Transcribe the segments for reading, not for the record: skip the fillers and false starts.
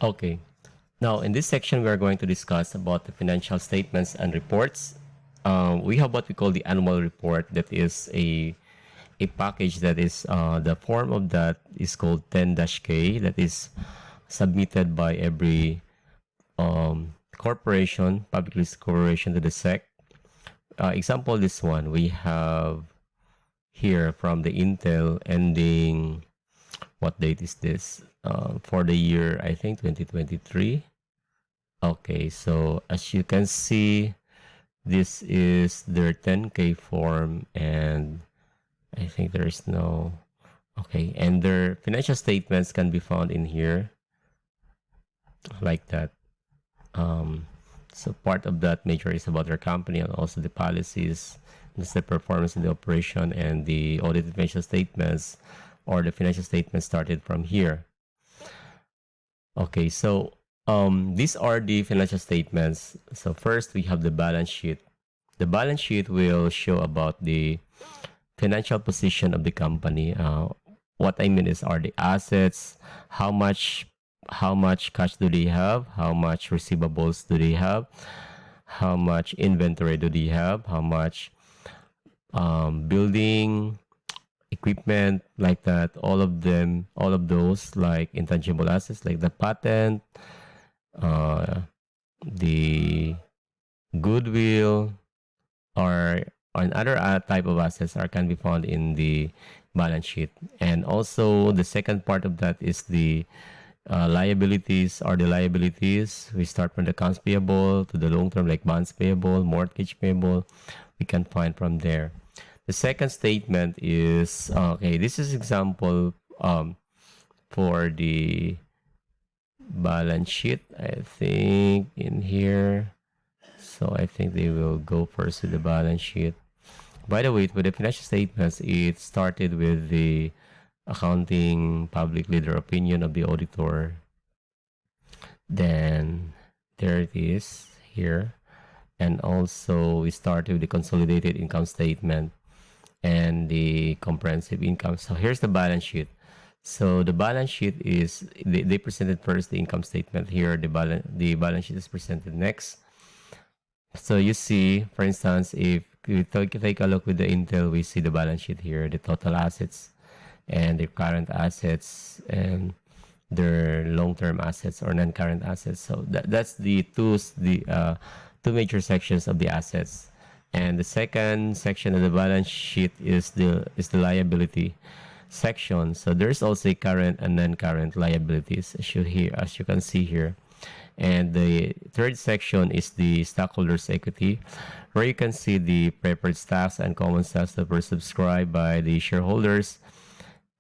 Okay. Now, in this section, we are going to discuss about the financial statements and reports. We have what we call the annual report. That is a package that is the form of that is called 10-K. That is submitted by every corporation, public listed corporation to the SEC. Example, this one we have here from the Intel ending. What date is this? For the year, I think 2023. Okay, so as you can see, this is their 10K form, and I think there is no. Okay, and their financial statements can be found in here, like that. So part of that nature is about their company and also the policies, the performance of the operation, and the audited financial statements or the financial statements started from here. Okay, so these are the financial statements. So first we have the balance sheet. The balance sheet will show about the financial position of the company. What I mean is, are the assets, how much cash do they have, how much receivables do they have, how much inventory do they have, how much building equipment, like that, all of them, all of those, like intangible assets like the patent, uh, the goodwill, or other type of assets are can be found in the balance sheet. And also the second part of that is the liabilities. Are the liabilities, we start from the accounts payable to the long term, like bonds payable, mortgage payable, we can find from there. The second statement is, okay, this is example for the balance sheet, I think, in here. So I think they will go first with the balance sheet. By the way, with the financial statements, it started with the accounting public leader opinion of the auditor. Then there it is here. And also we started with the consolidated income statement and the comprehensive income. So here's the balance sheet. So the balance sheet is, they presented first the income statement. Here the balance sheet is presented next. So you see, for instance, if you take a look with the Intel, we see the balance sheet here, the total assets and the current assets and their long-term assets or non-current assets. So that's the two major sections of the assets. And the second section of the balance sheet is the liability section. So there's also current and non-current liabilities, as you can see here. And the third section is the stockholders' equity, where you can see the preferred stocks and common stocks that were subscribed by the shareholders,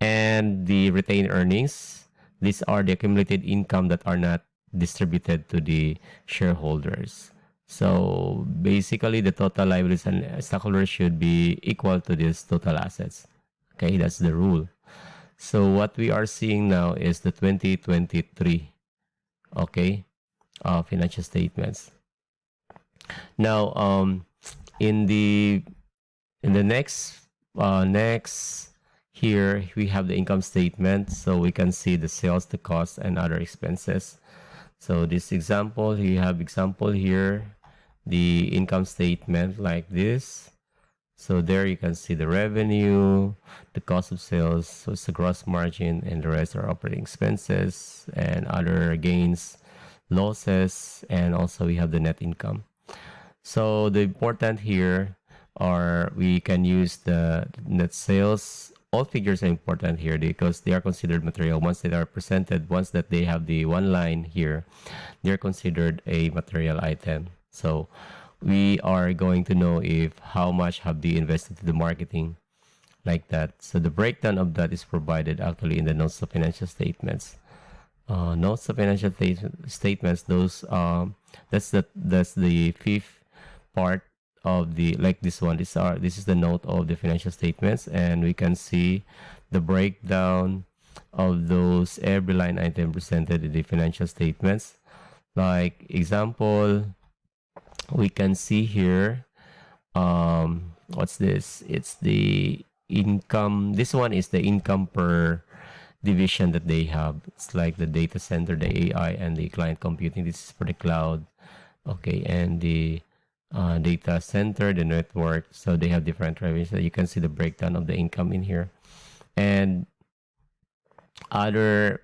and the retained earnings. These are the accumulated income that are not distributed to the shareholders. So basically, the total liabilities and stockholders should be equal to these total assets. Okay, that's the rule. So what we are seeing now is the 2023, okay, financial statements. Now, in the next here we have the income statement, so we can see the sales, the cost, and other expenses. So this example, you have example here, the income statement like this. So there you can see the revenue, the cost of sales, so it's the gross margin, and the rest are operating expenses and other gains, losses, and also we have the net income. So the important here are, we can use the net sales. All figures are important here because they are considered material. Once they are presented, once that they have the one line here, they're considered a material item. So we are going to know if how much have they invested to the marketing, like that. So the breakdown of that is provided actually in the notes of financial statements. Notes of financial statements, those that's the fifth part of the, like this one. This is the note of the financial statements, and we can see the breakdown of those every line item presented in the financial statements. Like example, we can see here, what's this? It's the income. This one is the income per division that they have. It's like the data center, the AI, and the client computing. This is for the cloud. Okay, and the data center, the network. So they have different revenues. So you can see the breakdown of the income in here. And other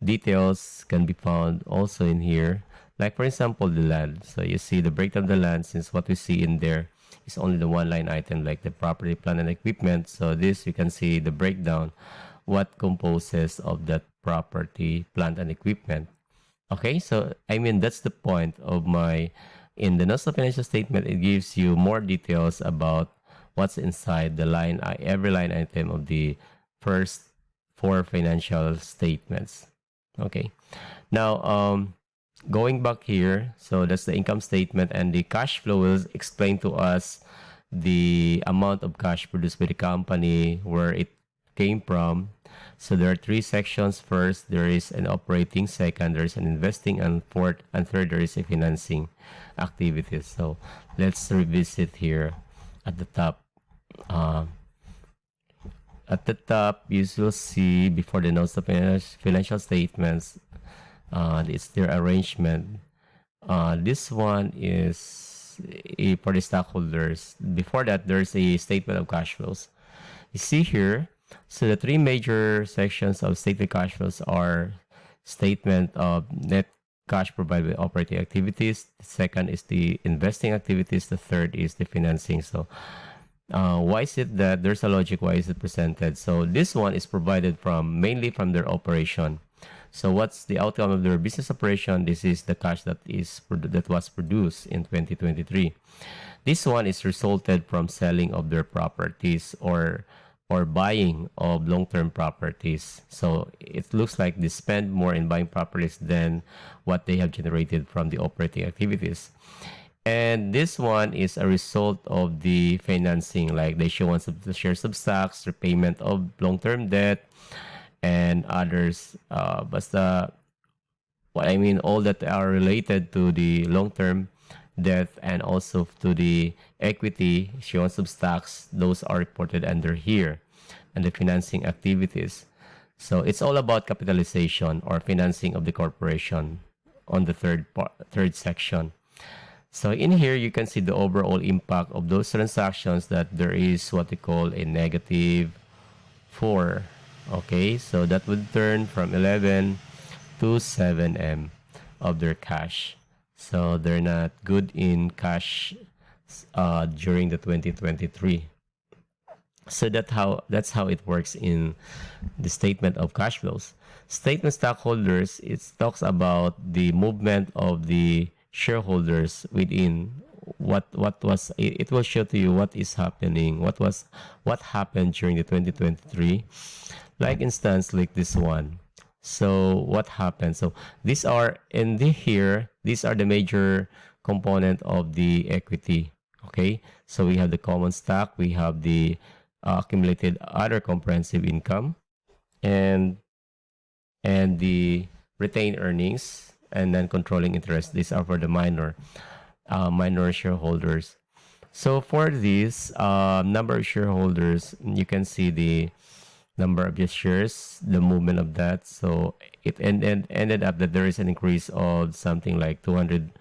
details can be found also in here. Like for example, the land. So you see the breakdown of the land, since what we see in there is only the one line item like the property, plant, and equipment. So this you can see the breakdown, what composes of that property, plant, and equipment. Okay, so I mean that's the point of my in the notes of financial statement. It gives you more details about what's inside the every line item of the first four financial statements. Okay, now going back here, so that's the income statement, and the cash flow will explain to us the amount of cash produced by the company, where it came from. So there are three sections. First, there is an operating. Second, there is an investing, and fourth and third, there is a financing activities. So let's revisit here at the top. Uh, at the top, you will see before the notes of financial statements, it's their arrangement. This one is for the stockholders. Before that, there's a statement of cash flows. You see here, so the three major sections of statement cash flows are statement of net cash provided by operating activities. The second is the investing activities. The third is the financing. So why is it that there's a logic? Why is it presented? So this one is provided from mainly from their operation. So what's the outcome of their business operation? This is the cash that was produced in 2023. This one is resulted from selling of their properties or buying of long-term properties. So it looks like they spend more in buying properties than what they have generated from the operating activities. And this one is a result of the financing, like the issuance of the shares of stocks, repayment of long-term debt, and others. What I mean, all that are related to the long-term debt and also to the equity issuance of stocks, those are reported under here, and the financing activities. So it's all about capitalization or financing of the corporation on the third section. So in here, you can see the overall impact of those transactions, that there is what we call a negative 4. Okay, so that would turn from 11 to 7M of their cash. So they're not good in cash during the 2023. So that's how it works in the statement of cash flows. Statement stockholders, it talks about the movement of the shareholders within what was it will show to you what is happening, what happened during the 2023, like instance like this one. So what happened? So these are in the here, these are the major component of the equity. Okay, so we have the common stock, we have the accumulated other comprehensive income, and the retained earnings, and then controlling interest. These are for the minor shareholders. So for this number of shareholders, you can see the number of just shares, the movement of that. So it ended up that there is an increase of something like 200,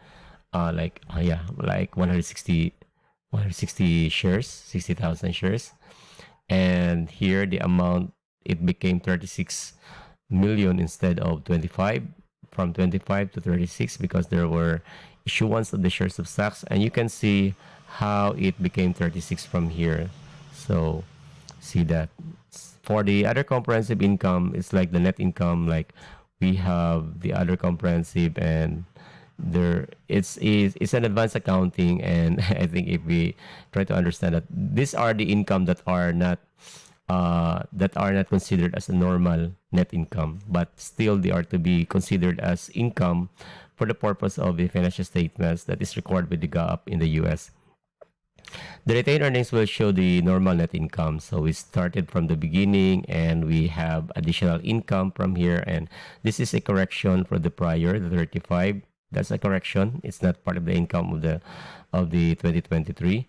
like 160 shares, 60,000 shares. And here the amount, it became 36 million instead of 25, from 25 to 36, because there were issuance of the shares of stocks, and you can see how it became 36 from here. So see that for the other comprehensive income, it's like the net income, like we have the other comprehensive, and there it's an advanced accounting, and I think if we try to understand that these are the income that are not considered as a normal net income, but still they are to be considered as income for the purpose of the financial statements that is required by the GAAP in the US. The retained earnings will show the normal net income. So we started from the beginning and we have additional income from here, and this is a correction for the prior, the 35. That's a correction. It's not part of the income of the 2023.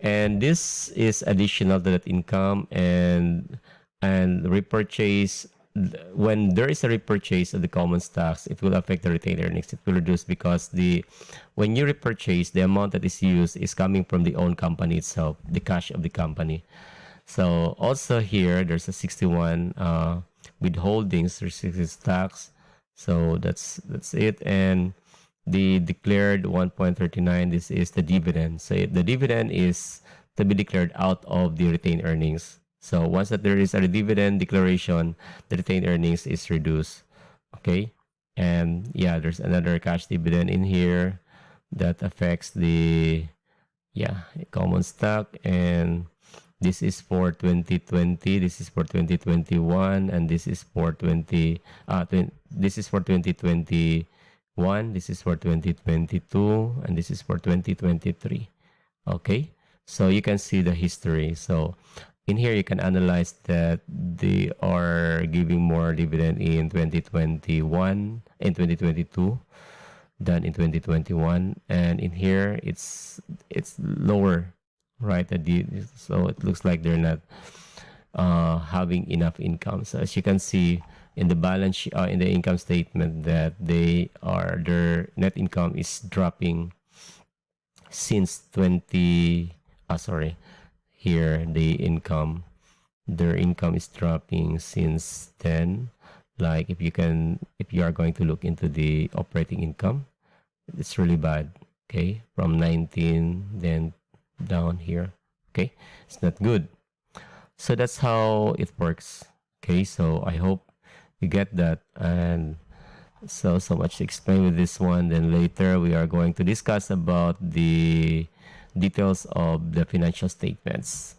And this is additional to that income, and repurchase when there is a repurchase of the common stocks, it will affect the retained earnings. It will reduce because the when you repurchase, the amount that is used is coming from the own company itself, the cash of the company. So also here, there's a 61 withholdings, restricted tax. So that's it. And the declared 1.39, this is the dividend. So the dividend is to be declared out of the retained earnings. So once that there is a dividend declaration, the retained earnings is reduced. Okay. And yeah, there's another cash dividend in here that affects the yeah common stock, and this is for 2020, this is for 2021, and this is for 2021, this is for 2022, and this is for 2023. Okay, so you can see the history. So in here you can analyze that they are giving more dividend in 2021 and 2022 than in 2021, and in here it's lower, right? So it looks like they're not having enough income. So as you can see in the balance sheet, in the income statement, that their net income is dropping since 20 sorry, here their income is dropping since then. Like if you are going to look into the operating income, it's really bad. Okay, from 19 then down here. Okay, it's not good. So that's how it works. Okay, so I hope you get that. And so much to explain with this one. Then later we are going to discuss about the details of the financial statements.